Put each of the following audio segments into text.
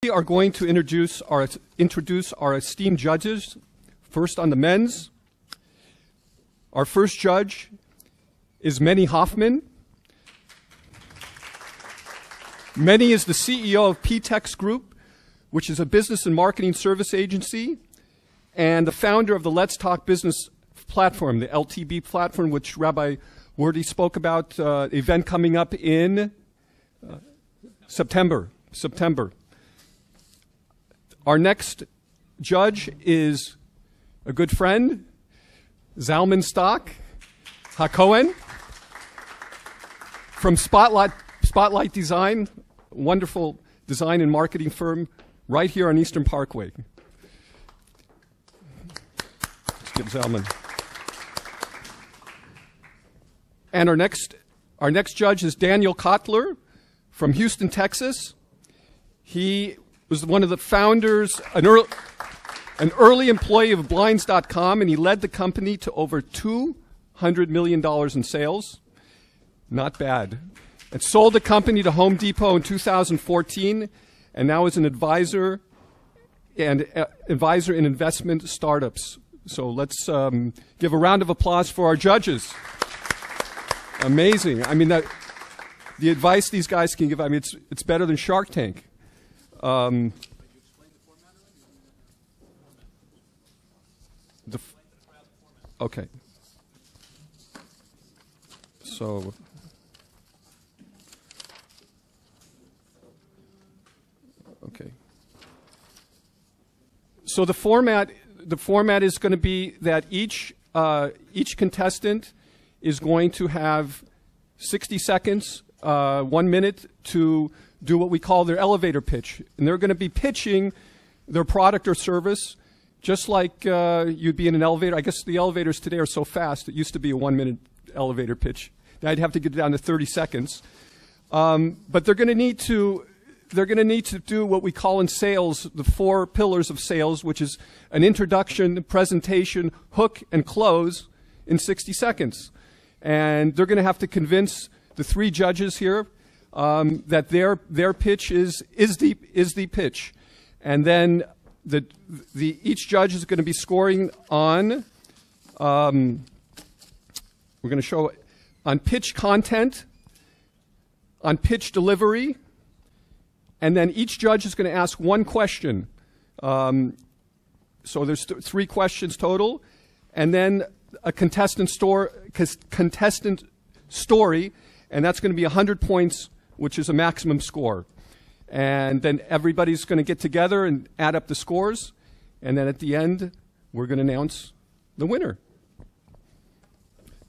We are going to introduce our esteemed judges. First on the men's. Our first judge is Manny Hoffman. Manny is the CEO of PTEX Group, which is a business and marketing service agency, and the founder of the Let's Talk Business platform, the LTB platform, which Rabbi Wordy spoke about, event coming up in September. Our next judge is a good friend, Zalman Stock HaKohen from Spotlight Design, wonderful design and marketing firm right here on Eastern Parkway. Let's give Zalman. And our next judge is Daniel Kotler from Houston, Texas. He was one of the founders, an early employee of Blinds.com, and he led the company to over $200 million in sales. Not bad. And sold the company to Home Depot in 2014, and now is an advisor in investment startups. So let's give a round of applause for our judges. Amazing. I mean, the advice these guys can give, I mean, it's better than Shark Tank. Okay. So, okay. So the format is going to be that each contestant is going to have 60 seconds, 1 minute to do what we call their elevator pitch. And they're going to be pitching their product or service just like you'd be in an elevator. I guess the elevators today are so fast. It used to be a 1 minute elevator pitch. Now I'd have to get it down to 30 seconds. But they're going to need to do what we call in sales the 4 pillars of sales, which is an introduction, presentation, hook, and close in 60 seconds. And they're going to have to convince the 3 judges here that their pitch is the pitch. And then each judge is going to be scoring on, we're going to show on pitch content, on pitch delivery, and then each judge is going to ask 1 question. So there's 3 questions total, and then a contestant story, and that's going to be 100 points, which is a maximum score. And then everybody's going to get together and add up the scores, and then at the end, we're going to announce the winner.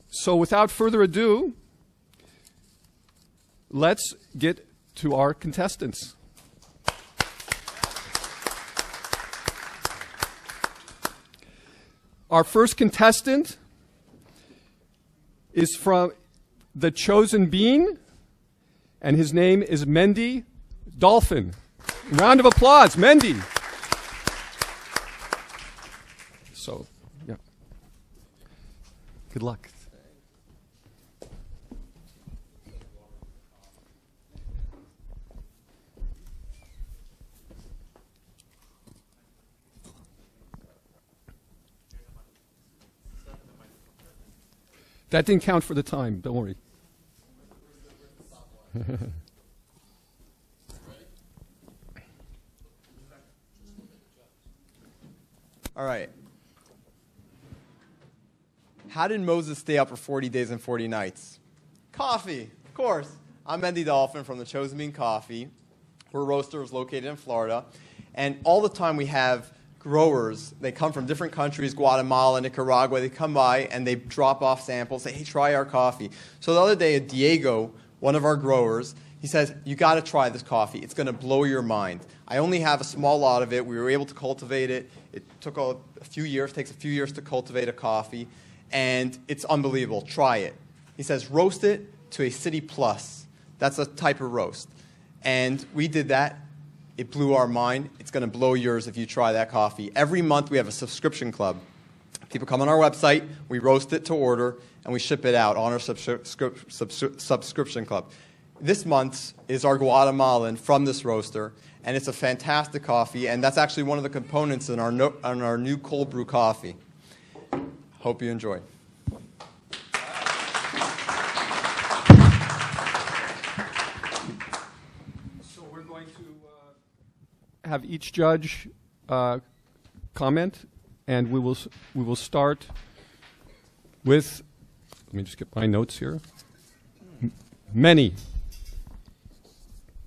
So without further ado, let's get to our contestants. Our first contestant is from The Chosen Bean, and his name is Mendy Dolphin. Round of applause, Mendy. So, yeah. Good luck. That didn't count for the time, don't worry. All right. How did Moses stay up for 40 days and 40 nights? Coffee, of course. I'm Mendy Dolphin from the Chosen Bean Coffee. We're roasters located in Florida. And all the time we have growers. They come from different countries, Guatemala, Nicaragua. They come by and they drop off samples, say, hey, try our coffee. So the other day, Diego, one of our growers, he says, you got to try this coffee. It's going to blow your mind. I only have a small lot of it. We were able to cultivate it. It took a few years, takes a few years to cultivate a coffee, and it's unbelievable. Try it. He says, roast it to a City Plus. That's a type of roast. And we did that. It blew our mind. It's going to blow yours if you try that coffee. Every month we have a subscription club. People come on our website, we roast it to order, and we ship it out on our subscription club. this month's is our Guatemalan from this roaster, and it's a fantastic coffee, and that's actually one of the components in our new cold brew coffee. Hope you enjoy. So we're going to have each judge comment, and we will start with. Let me just get my notes here. Many.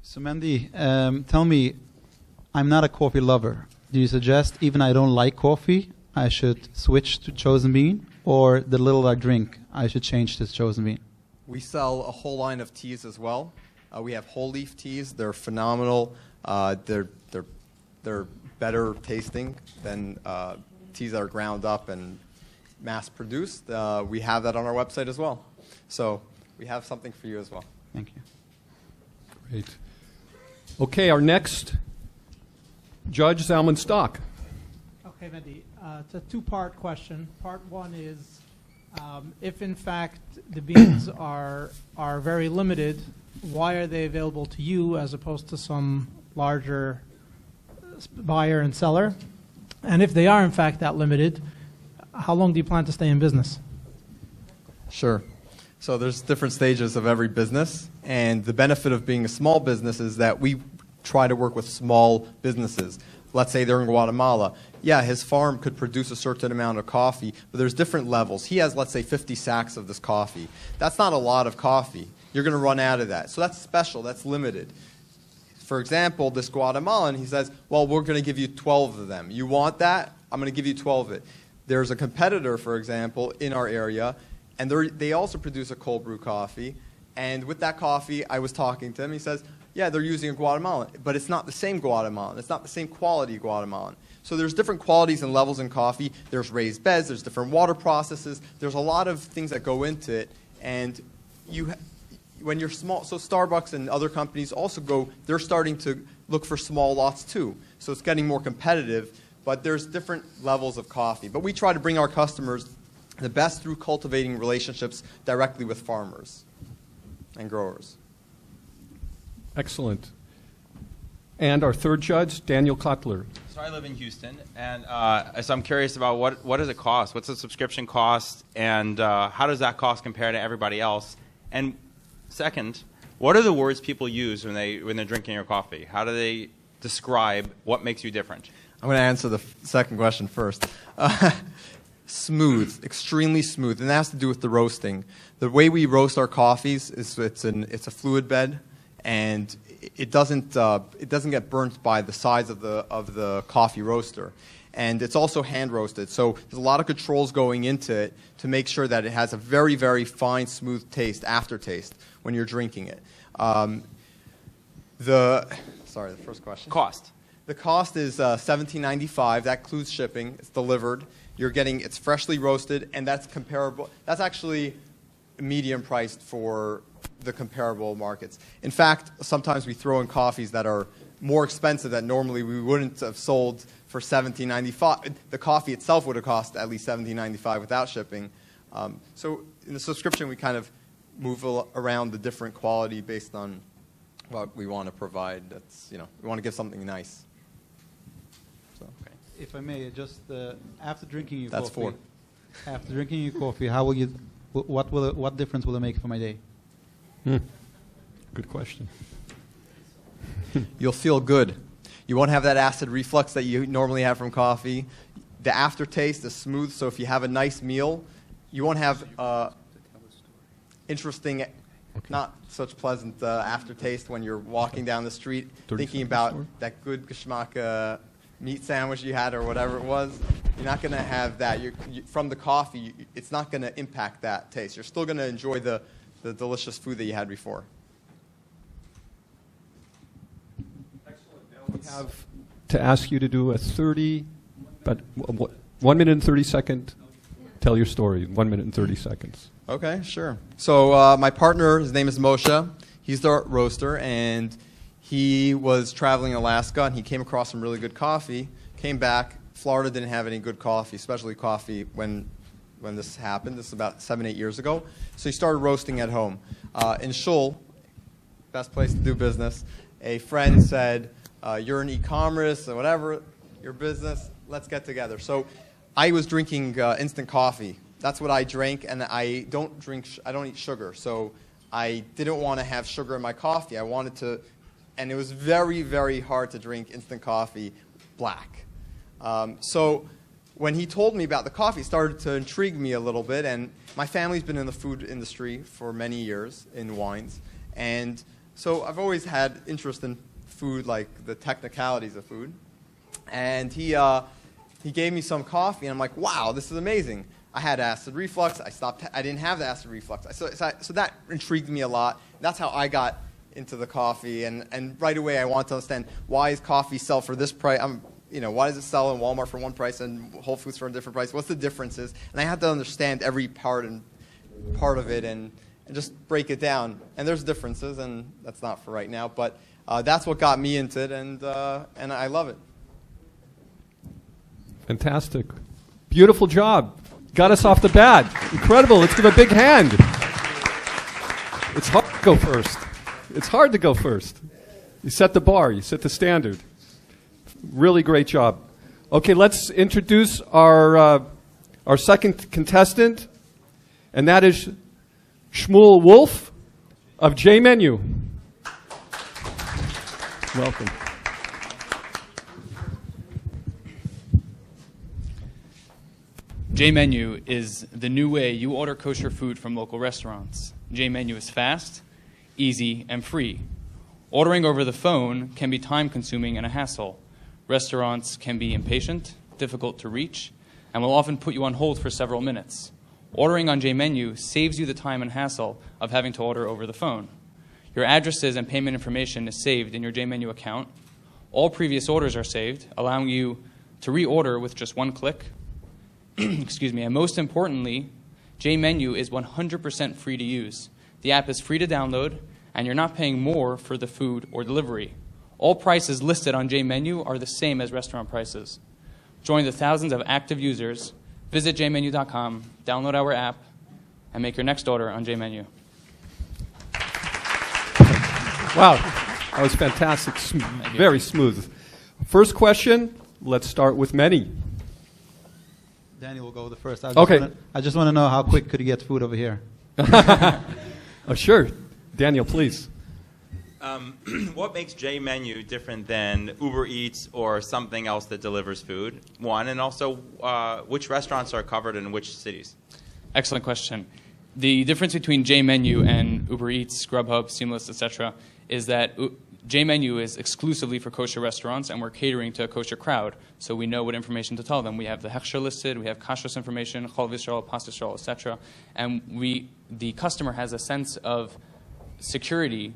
So Mandy, tell me, I'm not a coffee lover. Do you suggest, even I don't like coffee, I should switch to Chosen Bean, or the little I drink, I should change to Chosen Bean? We sell a whole line of teas as well. We have whole leaf teas. They're phenomenal. They're better tasting than teas that are ground up and mass produced. We have that on our website as well. So we have something for you as well. Thank you. Great. Okay, our next judge, Zalman Stock. Okay, Mehdi. It's a two-part question. Part one is, if in fact the beans are very limited, why are they available to you as opposed to some larger buyer and seller? And if they are in fact that limited, how long do you plan to stay in business? Sure. So there's different stages of every business, and the benefit of being a small business is that we try to work with small businesses. Let's say they're in Guatemala. Yeah, his farm could produce a certain amount of coffee, but there's different levels. He has, let's say, 50 sacks of this coffee. That's not a lot of coffee. You're going to run out of that. So that's special. That's limited. For example, this Guatemalan, he says, well, we're going to give you 12 of them. You want that? I'm going to give you 12 of it. There's a competitor, for example, in our area, and they also produce a cold brew coffee. And with that coffee, I was talking to him. He says, yeah, they're using a Guatemalan, but it's not the same Guatemalan. It's not the same quality Guatemalan. So there's different qualities and levels in coffee. There's raised beds. There's different water processes. There's a lot of things that go into it. And when you're small, so Starbucks and other companies also they're starting to look for small lots too. So it's getting more competitive, but there's different levels of coffee. But we try to bring our customers the best through cultivating relationships directly with farmers and growers. Excellent. And our third judge, Daniel Kotler. So I live in Houston, and so I'm curious about what does it cost? What's the subscription cost, and how does that cost compare to everybody else? And second, what are the words people use when they're drinking your coffee? How do they describe what makes you different? I'm going to answer the second question first. Smooth, extremely smooth, and that has to do with the roasting. The way we roast our coffees is it's a fluid bed, and it doesn't get burnt by the size of the coffee roaster. And it's also hand roasted, so there's a lot of controls going into it to make sure that it has a very, very fine, smooth taste, aftertaste when you're drinking it. The first question. Cost. The cost is $17.95. That includes shipping. It's delivered. It's freshly roasted, and that's comparable. That's actually medium priced for the comparable markets. In fact, sometimes we throw in coffees that are more expensive that normally we wouldn't have sold for $17.95. The coffee itself would have cost at least $17.95 without shipping. So in the subscription, we kind of move around the different quality based on what we want to provide. We want to give something nice. So. Okay. If I may, just after drinking your That's coffee. 4. After drinking your coffee, what difference will it make for my day? Good question. You'll feel good. You won't have that acid reflux that you normally have from coffee. The aftertaste is smooth, so if you have a nice meal, you won't have interesting, not such pleasant aftertaste when you're walking down the street thinking about that good geschmack meat sandwich you had or whatever it was. You're not going to have that. From the coffee, it's not going to impact that taste. You're still going to enjoy the delicious food that you had before. Excellent. Now we have to ask you to do a 1 minute and 30 second, tell your story, 1 minute and 30 seconds. Okay, sure. So my partner, his name is Moshe. He's the roaster, and he was traveling in Alaska, and he came across some really good coffee, came back. Florida didn't have any good coffee, especially coffee when this happened. This is about 7-8 years ago. So he started roasting at home. In Shul, best place to do business. A friend said, you're in e-commerce or whatever, your business, let's get together. So I was drinking instant coffee. That's what I drank, and I don't eat sugar. So I didn't want to have sugar in my coffee. I wanted to, and it was very, very hard to drink instant coffee black. So when he told me about the coffee, it started to intrigue me a little bit. And my family's been in the food industry for many years in wines. And so I've always had interest in food, like the technicalities of food. And he gave me some coffee, and I'm like, wow, this is amazing. I had acid reflux. I didn't have the acid reflux. So that intrigued me a lot. That's how I got into the coffee. And right away, I wanted to understand, why is coffee sell for this price? Why does it sell in Walmart for one price and Whole Foods for a different price? What's the differences? And I had to understand every part of it and just break it down. And there's differences, and that's not for right now. But that's what got me into it, and I love it. Fantastic. Beautiful job. Got us off the bat. Incredible. Let's give a big hand. It's hard to go first. It's hard to go first. You set the bar. You set the standard. Really great job. Okay, let's introduce our second contestant, and that is Shmuel Wolf of JayMenu. Welcome. JayMenu is the new way you order kosher food from local restaurants. JayMenu is fast, easy, and free. Ordering over the phone can be time-consuming and a hassle. Restaurants can be impatient, difficult to reach, and will often put you on hold for several minutes. Ordering on JayMenu saves you the time and hassle of having to order over the phone. Your addresses and payment information is saved in your JayMenu account. All previous orders are saved, allowing you to reorder with just one click. Excuse me, and most importantly, JayMenu is 100% free to use. The app is free to download, and you're not paying more for the food or delivery. All prices listed on JayMenu are the same as restaurant prices. Join the thousands of active users. Visit jaymenu.com, download our app, and make your next order on JayMenu. Wow, that was fantastic. Very smooth. First question, let's start with Meni. Daniel will go the first. I just want to know, how quick could you get food over here? Oh, sure. Daniel, please. What makes JayMenu different than Uber Eats or something else that delivers food? One, and also which restaurants are covered in which cities? Excellent question. The difference between JayMenu and Uber Eats, Grubhub, Seamless, etc., is that JayMenu is exclusively for kosher restaurants, and we're catering to a kosher crowd, so we know what information to tell them. We have the hechsher listed, we have kashrus information, chol v'yisrael, pas Yisrael, etc., and the customer has a sense of security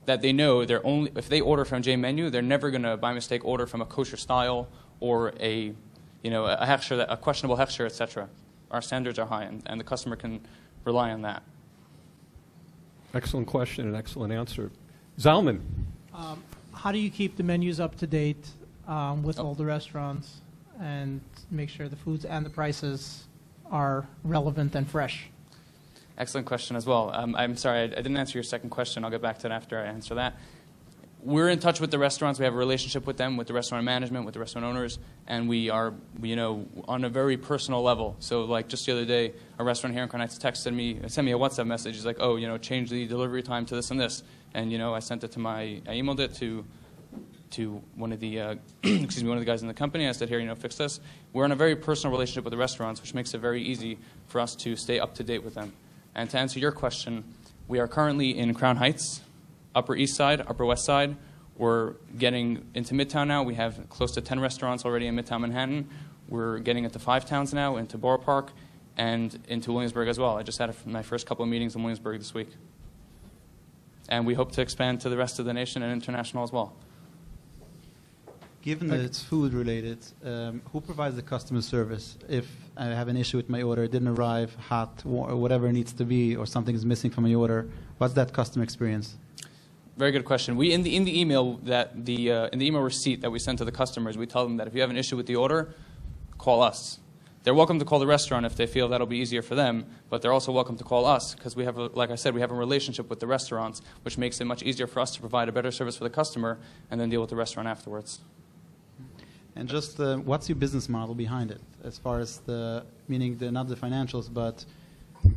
that they know if they order from JayMenu, they're never going to, by mistake, order from a kosher style or a hechsher, a questionable hechsher, etc. Our standards are high, and the customer can rely on that. Excellent question and excellent answer. Zalman. How do you keep the menus up to date with all the restaurants and make sure the foods and the prices are relevant and fresh? Excellent question as well. I'm sorry, I didn't answer your second question. I'll get back to it after I answer that. We're in touch with the restaurants. We have a relationship with them, with the restaurant management, with the restaurant owners, and we are, on a very personal level. So, like just the other day, a restaurant here in Crown Heights sent me a WhatsApp message. He's like, "Oh, change the delivery time to this and this," and I sent it to I emailed it to one of the one of the guys in the company. I said, "Here, fix this." We're in a very personal relationship with the restaurants, which makes it very easy for us to stay up to date with them. And to answer your question, we are currently in Crown Heights, Upper East Side, Upper West Side. We're getting into Midtown now. We have close to 10 restaurants already in Midtown Manhattan. We're getting into 5 towns now, into Borough Park, and into Williamsburg as well. I just had my first couple of meetings in Williamsburg this week. And we hope to expand to the rest of the nation and international as well. Given that it's food related, who provides the customer service? If I have an issue with my order, it didn't arrive hot, or whatever it needs to be, or something is missing from my order, what's that customer experience? Very good question. We in the email in the email receipt that we send to the customers, we tell them that if you have an issue with the order, call us. They're welcome to call the restaurant if they feel that'll be easier for them, but they're also welcome to call us because we have, like I said, we have a relationship with the restaurants, which makes it much easier for us to provide a better service for the customer and then deal with the restaurant afterwards. And just what's your business model behind it, as far as meaning not the financials, but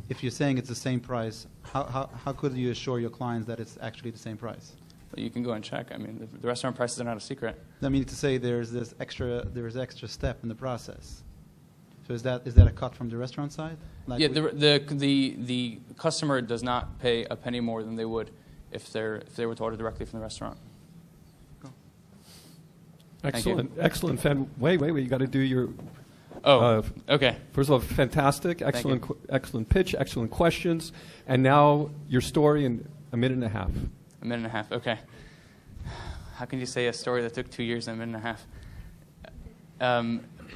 if you're saying it's the same price, how could you assure your clients that it's actually the same price? But you can go and check. I mean, the restaurant prices are not a secret. I mean to say there's extra step in the process. So is that a cut from the restaurant side? Like Yeah, the customer does not pay a penny more than they would if they were to order directly from the restaurant. Excellent, excellent. Wait, you got to do your. Okay. First of all, fantastic, excellent pitch, excellent questions, and now your story in a minute and a half. A minute and a half. Okay. How can you say a story that took 2 years and a minute and a half?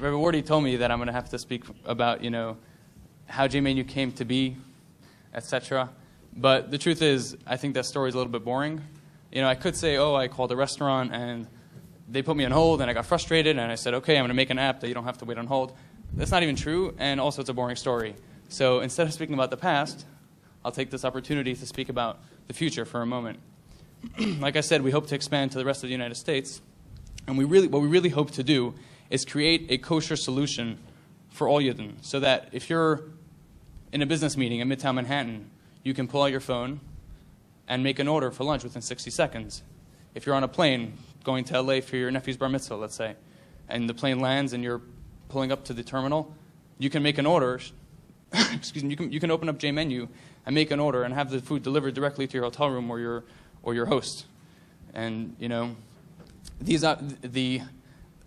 Rabbi Wardy told me that I'm going to have to speak about, how JayMenu came to be, etc. But the truth is, I think that story is a little bit boring. I could say, I called a restaurant and they put me on hold and I got frustrated and I said, okay, I'm going to make an app that you don't have to wait on hold. That's not even true, and also it's a boring story. So instead of speaking about the past, I'll take this opportunity to speak about the future for a moment. Like I said, we hope to expand to the rest of the United States, and what we really hope to do is create a kosher solution for all Yidden, so that if you're in a business meeting in Midtown Manhattan, you can pull out your phone and make an order for lunch within 60 seconds. If you're on a plane going to LA for your nephew's bar mitzvah, let's say, and the plane lands and you're pulling up to the terminal, you can make an order. Excuse me. You can open up JayMenu and make an order and have the food delivered directly to your hotel room or your host. And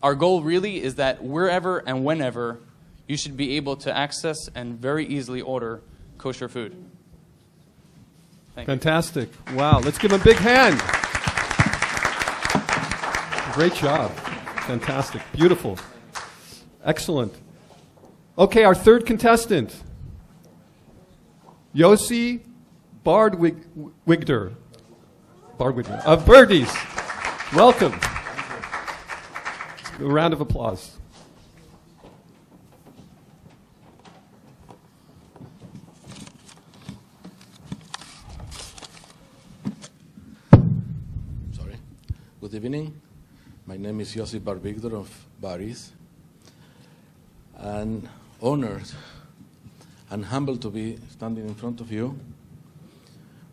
our goal really is that wherever and whenever you should be able to access and very easily order kosher food. Thank you. Fantastic. Wow. Let's give him a big hand. Great job. Fantastic. Beautiful. Excellent. Okay, our third contestant, Yossi Bardwigder of Birdies. Welcome. A round of applause. Sorry. Good evening. My name is Yossi Bardwigder of Paris. And honored and humbled to be standing in front of you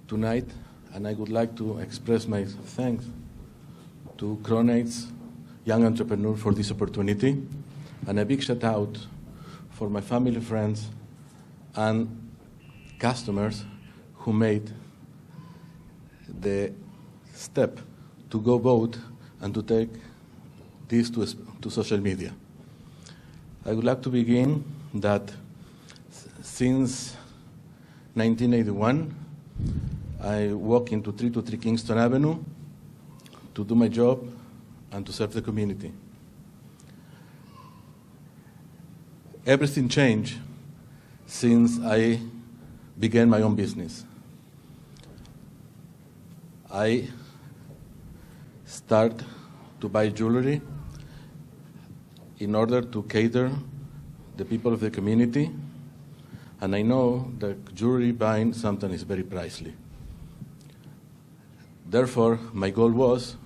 tonight, and I would like to express my thanks to Cronate's young entrepreneur for this opportunity, and a big shout out for my family, friends, and customers who made the step to go vote and to take this to social media. I would like to begin that since 1981, I walk into 323 Kingston Avenue to do my job and to serve the community. Everything changed since I began my own business. I start to buy jewelry in order to cater the people of the community, and I know that jewelry buying sometimes is very pricey. Therefore, my goal was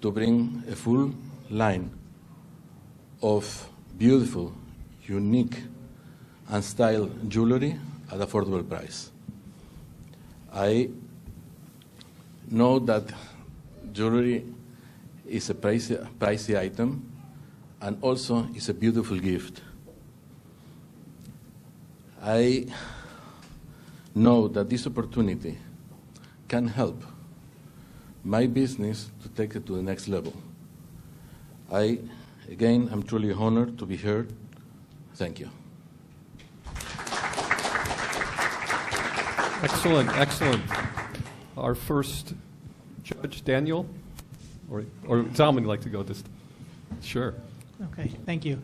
to bring a full line of beautiful, unique, and styled jewelry at affordable price. I know that jewelry is a pricey item, and also it's a beautiful gift. I know that this opportunity can help my business to take it to the next level. Again, I'm truly honored to be here. Thank you. Excellent, excellent. Our first judge, Daniel, or Zalman would like to go this. Sure. Okay, thank you.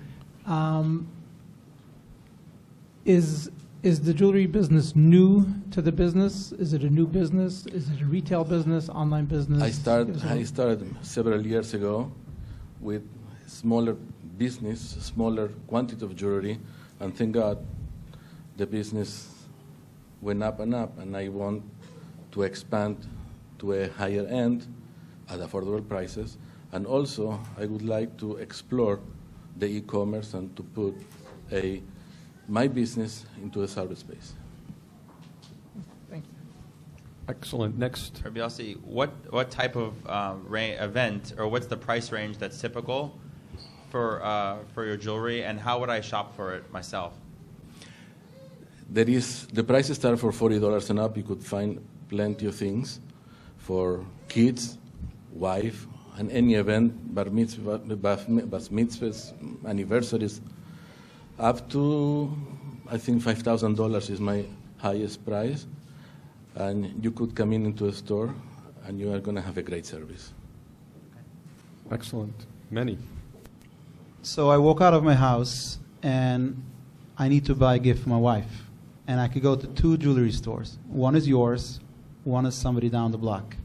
Is the jewelry business new to the business? Is it a new business? Is it a retail business, online business? I started several years ago with smaller business, smaller quantity of jewelry, and thank God the business went up, and I want to expand to a higher end at affordable prices. And also, I would like to explore the e-commerce and to put my business into the service space. Thank you. Excellent. Next. Bielsi, what type of event, or what's the price range that's typical for your jewelry, and how would I shop for it myself? The prices start for $40 and up. You could find plenty of things for kids, wife, and any event, bar mitzvahs, anniversaries, up to, I think, $5,000 is my highest price. And you could come into a store, and you are going to have a great service. Excellent. Many. So I walk out of my house, and I need to buy a gift for my wife. And I could go to 2 jewelry stores. One is yours, one is somebody down the block.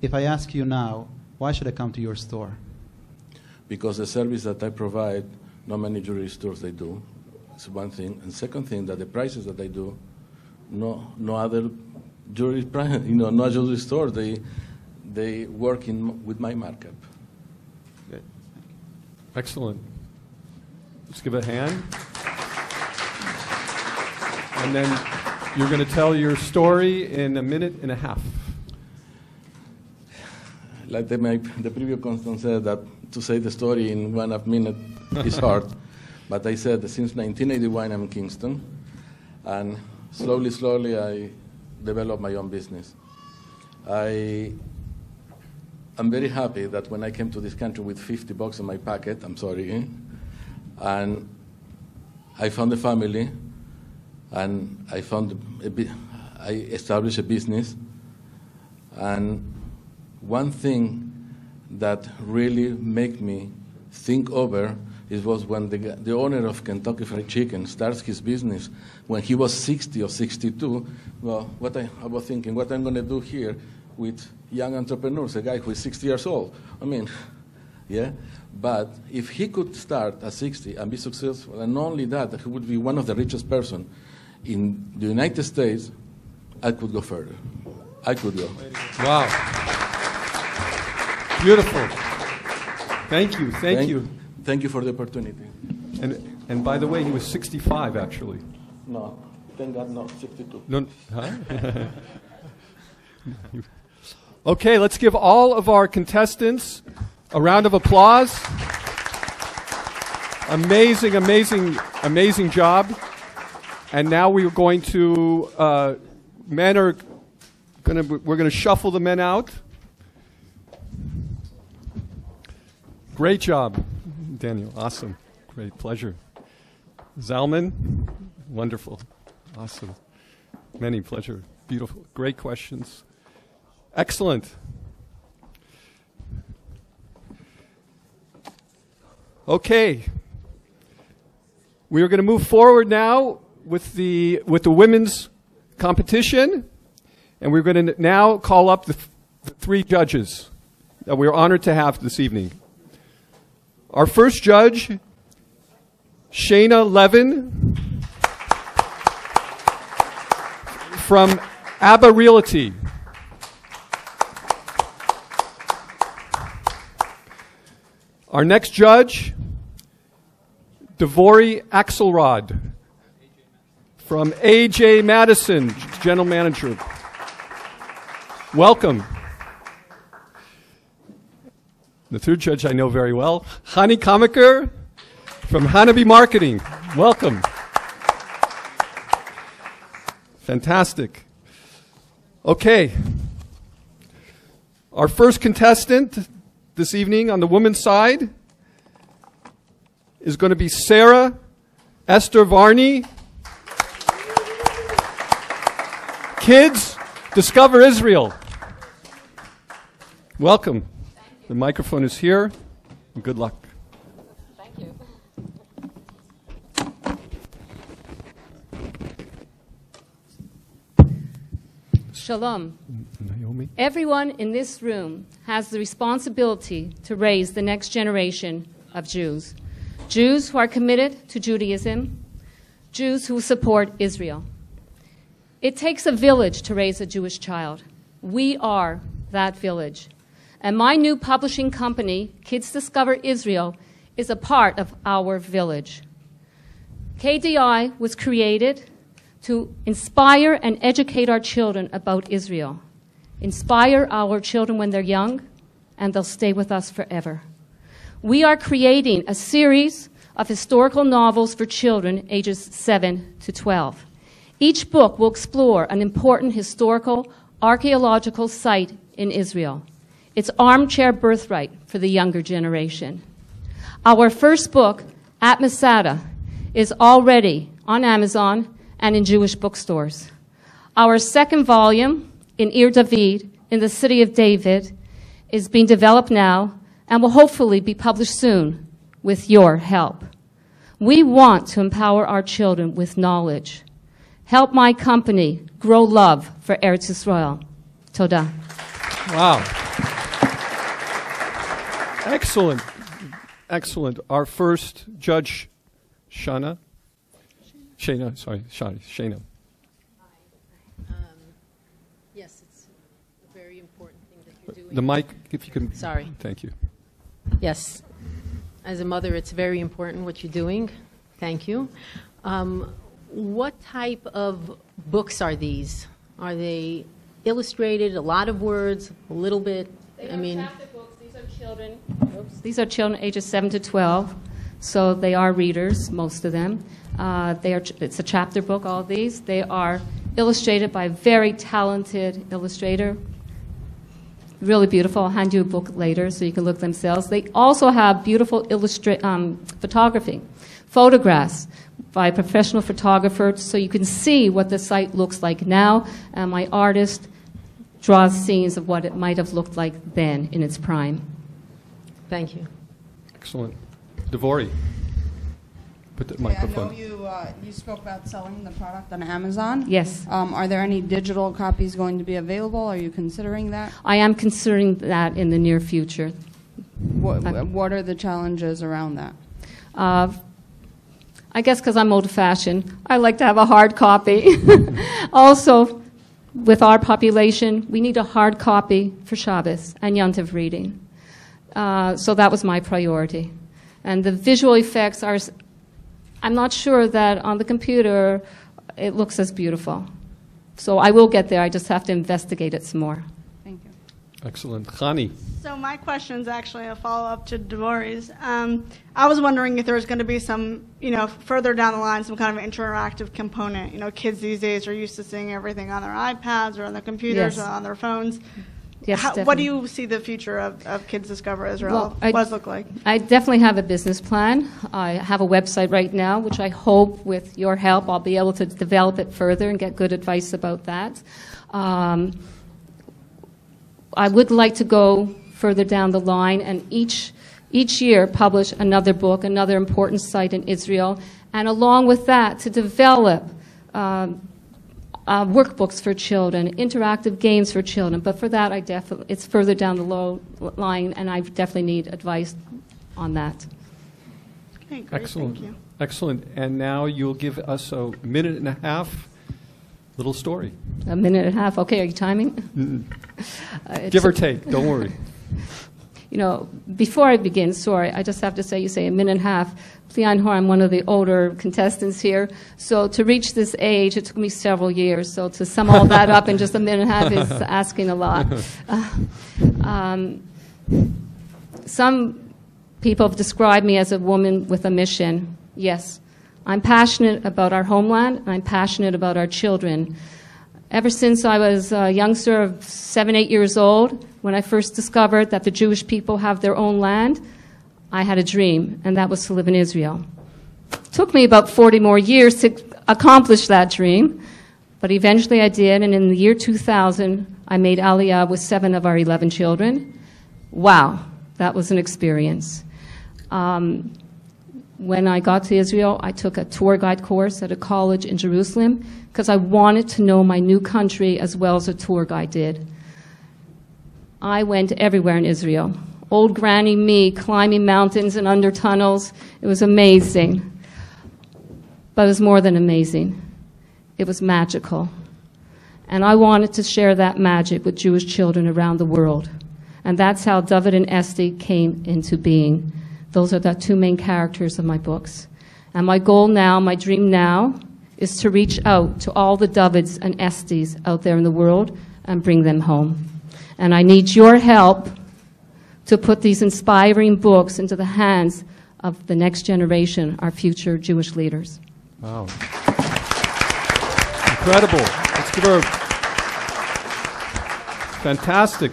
If I ask you now, why should I come to your store? Because the service that I provide, not many jewelry stores they do. It's one thing. And second thing, that the prices that I do, no other jewelry, no jewelry store, they work with my markup. Excellent. Let's give a hand. And then you're going to tell your story in 1.5 minutes. Like the previous constant said, that to say the story in 1.5 minutes is hard. But I said that since 1981 I'm in Kingston, and slowly I developed my own business. I'm very happy that when I came to this country with $50 in my pocket, and I found a family, and I established a business. And one thing that really made me think over was when the owner of Kentucky Fried Chicken starts his business when he was 60 or 62. Well, I was thinking, what I'm going to do here with young entrepreneurs, a guy who is 60 years old. Yeah. But if he could start at 60 and be successful, and not only that, he would be one of the richest person in the United States, I could go further. I could go. Wow. Beautiful. Thank you. Thank you. Thank you for the opportunity. And by the way, he was 65, actually. No, thank God, no, 62. No, huh? Okay, let's give all of our contestants a round of applause. Amazing, amazing, amazing job. And now we are going to, we're going to shuffle the men out. Great job, Daniel. Awesome. Great pleasure. Zalman, wonderful. Awesome. Many pleasure. Beautiful. Great questions. Excellent. Okay. We are going to move forward now with the women's competition, and we're going to now call up the 3 judges that we're honored to have this evening. Our first judge, Shayna Levin from ABBA Realty. Our next judge, Devory Axelrod from AJ Madison, General Manager. Welcome. The third judge I know very well, Hani Kamaker from Hanabi Marketing. Welcome. Fantastic. Okay. Our first contestant this evening on the women's side is going to be Sarah Esther Varney. Kids, Discover Israel. Welcome. The microphone is here. And good luck. Thank you. Shalom. Naomi. Everyone in this room has the responsibility to raise the next generation of Jews. Jews who are committed to Judaism, Jews who support Israel. It takes a village to raise a Jewish child. We are that village. And my new publishing company, Kids Discover Israel, is a part of our village. KDI was created to inspire and educate our children about Israel. Inspire our children when they're young, and they'll stay with us forever. We are creating a series of historical novels for children ages 7 to 12. Each book will explore an important historical, archaeological site in Israel. It's armchair birthright for the younger generation. Our first book, At Masada, is already on Amazon and in Jewish bookstores. Our second volume, in Ir David, in the city of David, is being developed now and will hopefully be published soon with your help. We want to empower our children with knowledge. Help my company grow love for Eretz Yisrael. Toda. Wow. Excellent. Excellent. Our first judge, Shana. Shana. Yes, it's a very important thing that you're doing. The mic, if you can. Sorry. Thank you. Yes. As a mother, it's very important what you're doing. Thank you. What type of books are these? Are they illustrated, a lot of words, a little bit? They are chapter books. These are children ages 7 to 12, so they are readers, most of them. It's a chapter book, all of these. They are illustrated by a very talented illustrator. Really beautiful. I'll hand you a book later so you can look themselves. They also have beautiful photography, photographs by a professional photographer, so you can see what the site looks like now. And my artist draws scenes of what it might have looked like then in its prime. Thank you. Excellent. Devori. Put the microphone. I know you spoke about selling the product on Amazon. Yes. Are there any digital copies going to be available? Are you considering that? I am considering that in the near future. What are the challenges around that? I guess because I'm old-fashioned, I like to have a hard copy. Also, with our population, we need a hard copy for Shabbos and Yontiv reading. So that was my priority. And the visual effects are, I'm not sure that on the computer it looks as beautiful. So I will get there, I just have to investigate it some more. Thank you. Excellent. Khani. So my question is actually a follow-up to Devori's. I was wondering if there was going to be some, further down the line, some kind of interactive component. Kids these days are used to seeing everything on their iPads or on their computers or on their phones. Yes, what do you see the future of Kids Discover Israel? Well, what does it look like? I definitely have a business plan. I have a website right now, which I hope with your help I'll be able to develop it further and get good advice about that. I would like to go further down the line and each year publish another book, another important site in Israel, and along with that to develop workbooks for children, interactive games for children. But for that, it's further down the line, and I definitely need advice on that. Okay, great. Excellent. Thank you. Excellent. And now you'll give us a minute and a half little story. A minute and a half. Okay, are you timing? Give or take. Don't worry. Before I begin, sorry, I just have to say, you say a minute and a half. I'm one of the older contestants here. So to reach this age, it took me several years. So to sum all that up in just a minute and a half is asking a lot. Some people have described me as a woman with a mission. Yes, I'm passionate about our homeland, and I'm passionate about our children. Ever since I was a youngster of 7, 8 years old, when I first discovered that the Jewish people have their own land, I had a dream, and that was to live in Israel. It took me about 40 more years to accomplish that dream, but eventually I did, and in the year 2000, I made Aliyah with 7 of our 11 children. Wow, that was an experience. When I got to Israel, I took a tour guide course at a college in Jerusalem because I wanted to know my new country as well as a tour guide did. I went everywhere in Israel, old granny me climbing mountains and under tunnels. It was amazing. But it was more than amazing. It was magical. And I wanted to share that magic with Jewish children around the world. And that's how David and Esti came into being. Those are the two main characters of my books. And my goal now, my dream now, is to reach out to all the Davids and Estes out there in the world and bring them home. And I need your help to put these inspiring books into the hands of the next generation, our future Jewish leaders. Wow. Incredible. Let's give her a fantastic.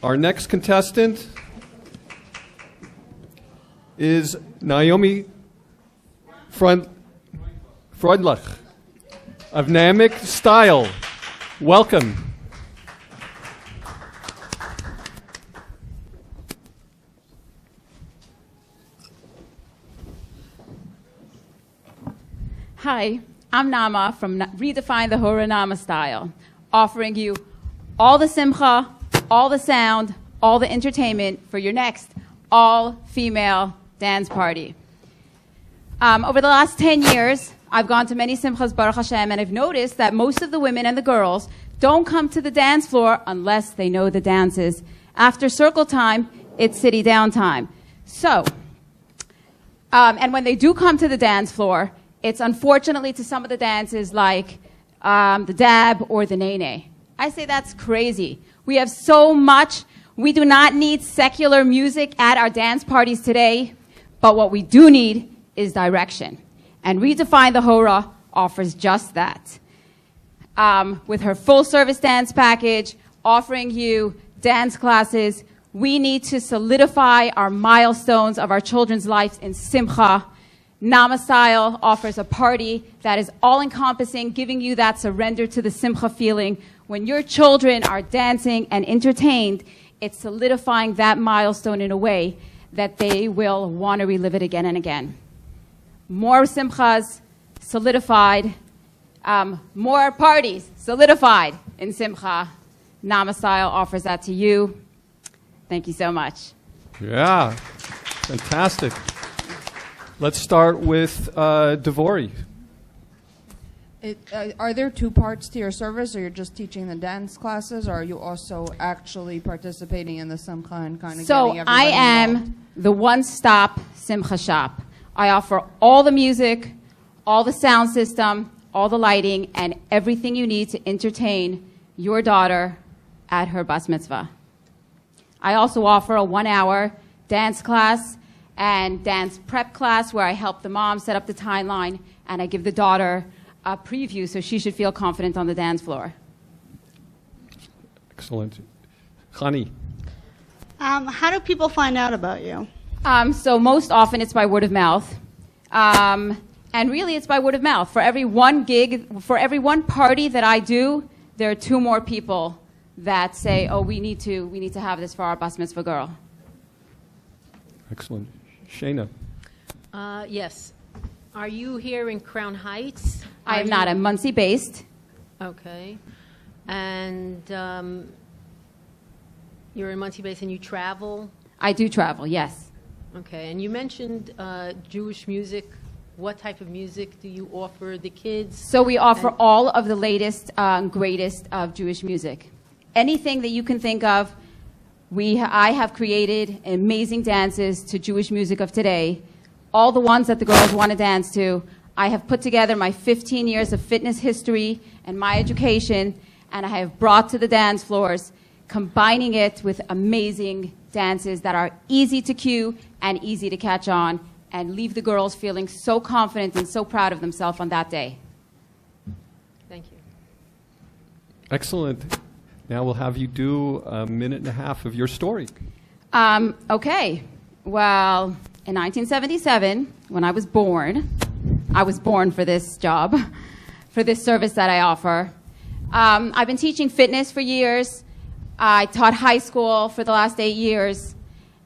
Our next contestant is Naomi Freudlach of Namic Style. Welcome. Hi, I'm Nama from Redefine the Hora Nama Style, offering you all the simcha, all the sound, all the entertainment for your next all-female dance party. Over the last 10 years, I've gone to many simchas, Baruch Hashem, and I've noticed that most of the women and the girls don't come to the dance floor unless they know the dances. After circle time, it's city down time. So, and when they do come to the dance floor, it's unfortunately to some of the dances like the dab or the nene. I say that's crazy. We have so much. We do not need secular music at our dance parties today, but what we do need is direction. And Redefine the Hora offers just that. With her full-service dance package, offering you dance classes, we need to solidify our milestones of our children's lives in Simcha. Nama Style offers a party that is all-encompassing, giving you that surrender to the Simcha feeling. When your children are dancing and entertained, it's solidifying that milestone in a way that they will want to relive it again and again. More Simchas solidified, more parties solidified in Simcha. Nama Style offers that to you. Thank you so much. Yeah, fantastic. Let's start with Devori. Are there two parts to your service, or you're just teaching the dance classes, or are you also actually participating in the Simcha and kind of getting everybody I am involved? the one-stop Simcha shop. I offer all the music, all the sound system, all the lighting, and everything you need to entertain your daughter at her bas mitzvah. I also offer a 1-hour dance class and dance prep class where I help the mom set up the timeline, and I give the daughter a preview so she should feel confident on the dance floor. Excellent. Chani. How do people find out about you? So most often it's by word of mouth. And really it's by word of mouth. For every one gig, for every one party that I do, there are 2 more people that say, oh, we need to have this for our bas mitzvah girl. Excellent. Shayna. Yes. Are you here in Crown Heights? I am not. I'm Muncie based. Okay. And you're in Muncie based and you travel? I do travel, yes. Okay. And you mentioned Jewish music. What type of music do you offer the kids? So we offer all of the latest, greatest of Jewish music. Anything that you can think of, I have created amazing dances to Jewish music of today. All the ones that the girls want to dance to. I have put together my 15 years of fitness history and my education, and I have brought to the dance floors, combining it with amazing dances that are easy to cue and easy to catch on, and leave the girls feeling so confident and so proud of themselves on that day. Thank you. Excellent. Now we'll have you do 1.5 minutes of your story. Okay. Well, in 1977, when I was born for this job, for this service that I offer. I've been teaching fitness for years. I taught high school for the last 8 years.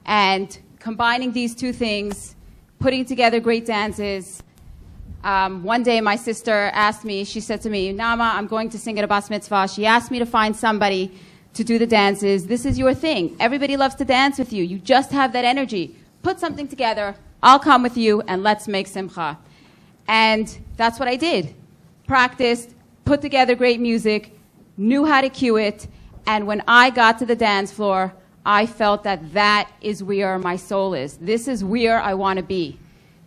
And combining these 2 things, putting together great dances. One day my sister asked me, she said to me, Nama, I'm going to sing at a bas mitzvah. She asked me to find somebody to do the dances. This is your thing. Everybody loves to dance with you. You just have that energy. Put something together. I'll come with you, and let's make simcha. And that's what I did. Practiced, put together great music, knew how to cue it, and when I got to the dance floor, I felt that that is where my soul is. This is where I want to be,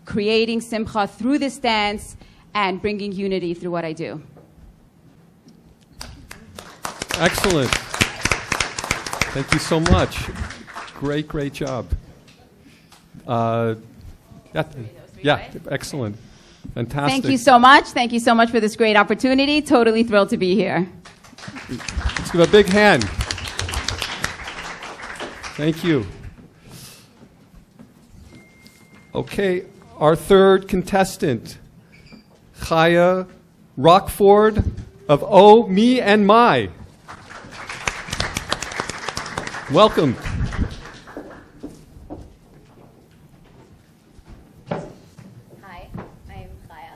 creating simcha through this dance and bringing unity through what I do. Excellent. Thank you so much. Great, great job. Yeah, excellent. Fantastic. Thank you so much. Thank you so much for this great opportunity. Totally thrilled to be here. Let's give a big hand. Thank you. Okay, our third contestant, CHYE Rockford of Oh, Me, and My. Welcome. Hi, I'm CHYE.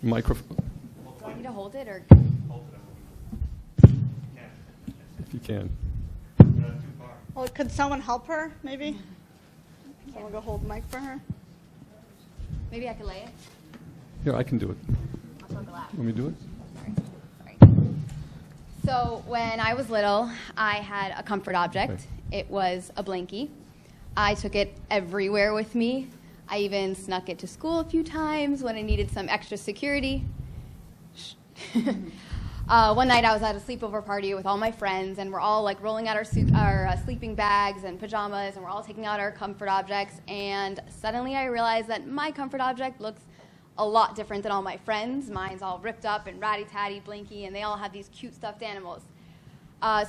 Microphone, Do you want me to hold it or? if you can. Well, could someone help her, maybe? Someone go hold the mic for her? Maybe I could lay it. Here, I can do it. I'll talk aloud. Let me do it. So when I was little, I had a comfort object. It was a blankie. I took it everywhere with me. I even snuck it to school a few times when I needed some extra security. One night I was at a sleepover party with all my friends, and we're all like rolling out our sleeping bags and pajamas, and we're all taking out our comfort objects, and suddenly I realized that my comfort object looks a lot different than all my friends. Mine's all ripped up and ratty-tatty, blinky, and they all have these cute stuffed animals.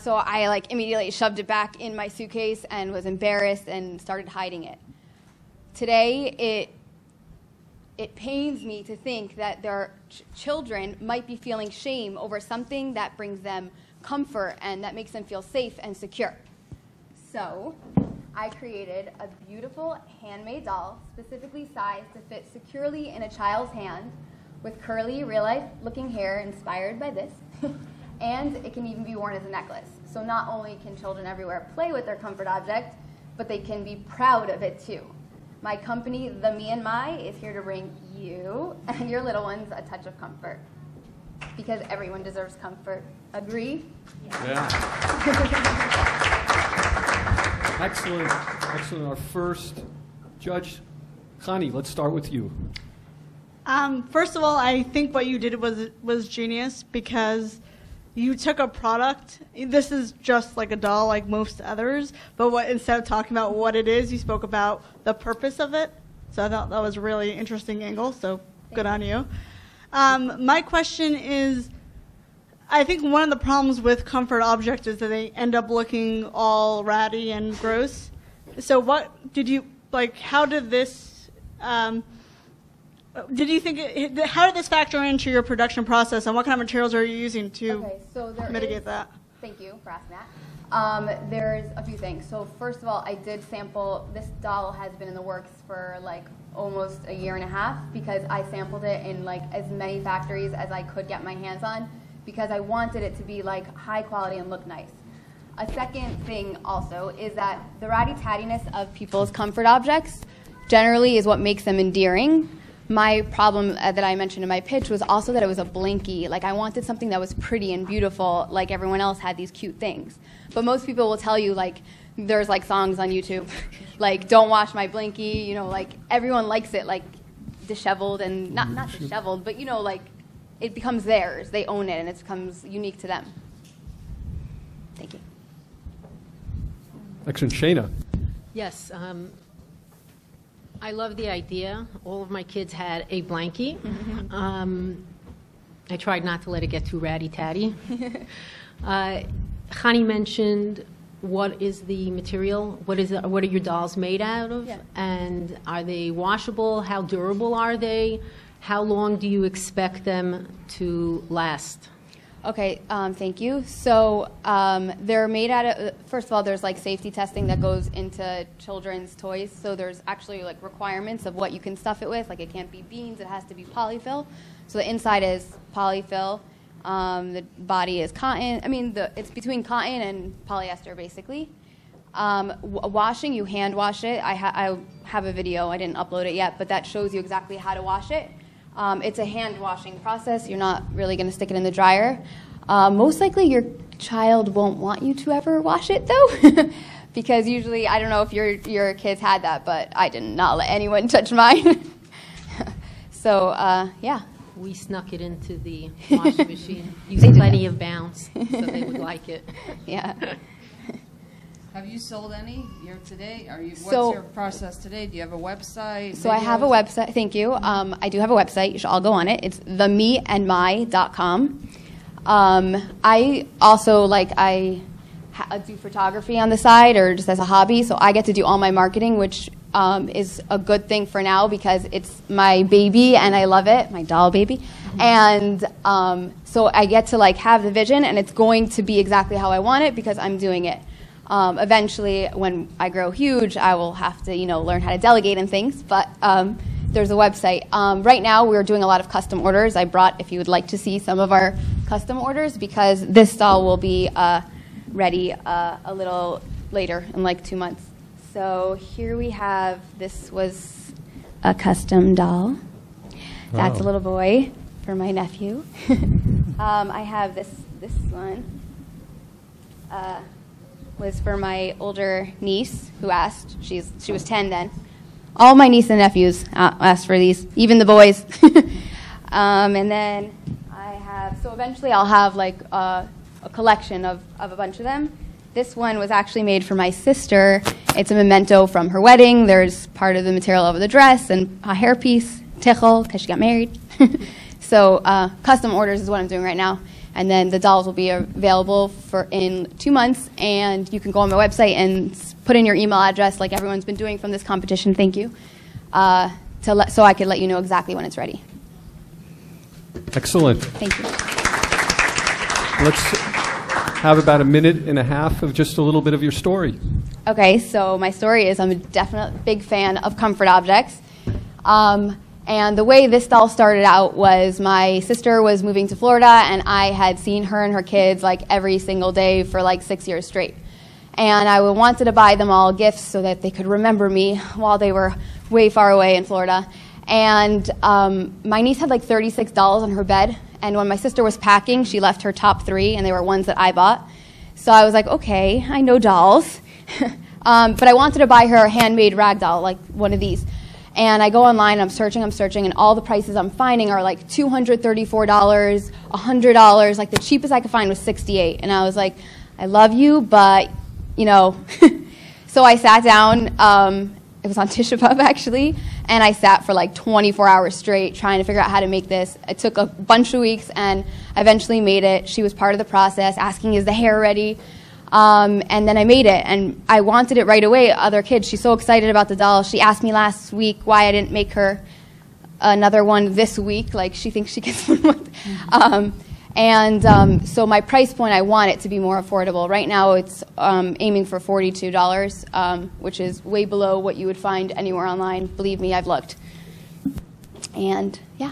So I like immediately shoved it back in my suitcase and was embarrassed and started hiding it. Today, it pains me to think that their children might be feeling shame over something that brings them comfort and that makes them feel safe and secure. So I created a beautiful handmade doll specifically sized to fit securely in a child's hand with curly, real-life looking hair inspired by this. And it can even be worn as a necklace. So not only can children everywhere play with their comfort object, but they can be proud of it too. My company, The Me and My, is here to bring you and your little ones a touch of comfort. Because everyone deserves comfort. Agree? Yeah. Excellent. Excellent. Our first judge, Connie, let's start with you. First of all, I think what you did was genius because you took a product. This is just like a doll like most others, but instead of talking about what it is, you spoke about the purpose of it. So I thought that was a really interesting angle, so good on you. My question is, I think one of the problems with comfort objects is that they end up looking all ratty and gross. So what did you, how did this, did you think, how did this factor into your production process, and what kind of materials are you using to mitigate that? Thank you for asking that. There's a few things. So first of all, I did sample, this doll has been in the works for almost a year and a half because I sampled it in as many factories as I could get my hands on because I wanted it to be high quality and look nice. A second thing also is that the ratty-tattiness of people's comfort objects generally is what makes them endearing. My problem that I mentioned in my pitch was also that it was a blinky. I wanted something that was pretty and beautiful, like everyone else had these cute things. But most people will tell you, there's songs on YouTube, don't wash my blinky, everyone likes it, disheveled and, not disheveled, but it becomes theirs. They own it and it becomes unique to them. Thank you. Excellent. Shayna. Yes. I love the idea. All of my kids had a blankie. I tried not to let it get too ratty-tatty. Chani mentioned what is the material, what are your dolls made out of, and are they washable? How durable are they? How long do you expect them to last? Okay, thank you. So they're made out of, first of all, there's safety testing that goes into children's toys. So there's actually requirements of what you can stuff it with. It can't be beans, it has to be polyfill. So the inside is polyfill. The body is cotton. I mean, it's between cotton and polyester, basically. Washing, you hand wash it. I have a video. I didn't upload it yet, but that shows you exactly how to wash it. It's a hand washing process. You're not really going to stick it in the dryer. Most likely your child won't want you to ever wash it, though, because usually, I don't know if your kids had that, but I did not let anyone touch mine. So, yeah. We snuck it into the washing machine. Used plenty of bounce, so they would like it. Yeah. Have you sold any here today? What's So- your process today? Do you have a website? So I have a videos? website. Thank you. I do have a website. You should all go on it. It's themeandmy.com. I also I do photography on the side, or just as a hobby. So I get to do all my marketing, which is a good thing for now because it's my baby and I love it, my doll baby. And so I get to have the vision, and it's going to be exactly how I want it because I'm doing it. Eventually, when I grow huge, I will have to, learn how to delegate and things. But there's a website. Right now, we're doing a lot of custom orders. I brought, if you would like to see some of our custom orders, because this doll will be ready a little later in 2 months. So here we have, this was a custom doll. That's a little boy for my nephew. I have this one. Was for my older niece who asked. She was 10 then. All my nieces and nephews asked for these, even the boys. And then I have, so eventually I'll have a collection of a bunch of them. This one was actually made for my sister. It's a memento from her wedding. There's part of the material of the dress and a hairpiece, tichel, because she got married. So custom orders is what I'm doing right now. And then the dolls will be available in 2 months, and you can go on my website and put in your email address like everyone's been doing from this competition, thank you, so I could let you know exactly when it's ready. Excellent. Thank you. Let's have about a minute and a half of just a little bit of your story. Okay, so my story is I'm a definite big fan of comfort objects. And the way this doll started out was my sister was moving to Florida, and I had seen her and her kids every single day for 6 years straight. And I wanted to buy them all gifts so that they could remember me while they were way far away in Florida. And my niece had 36 dolls on her bed, and when my sister was packing, she left her top 3, and they were ones that I bought. So I was like, okay, I know dolls. But I wanted to buy her a handmade rag doll, like one of these. And I go online, I'm searching, and all the prices I'm finding are $234, $100. The cheapest I could find was $68. And I was like, I love you, but, So I sat down, it was on Tisha B'Av actually, and I sat for 24 hours straight trying to figure out how to make this. It took a bunch of weeks, and I eventually made it. She was part of the process, asking, is the hair ready? And then I made it, and I wanted it right away. Other kids, she's so excited about the doll. She asked me last week why I didn't make her another one this week. She thinks she gets one. So my price point, I want it to be more affordable. Right now, it's aiming for $42, which is way below what you would find anywhere online. Believe me, I've looked. And yeah,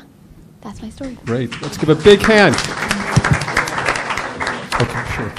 that's my story. Great. Let's give a big hand.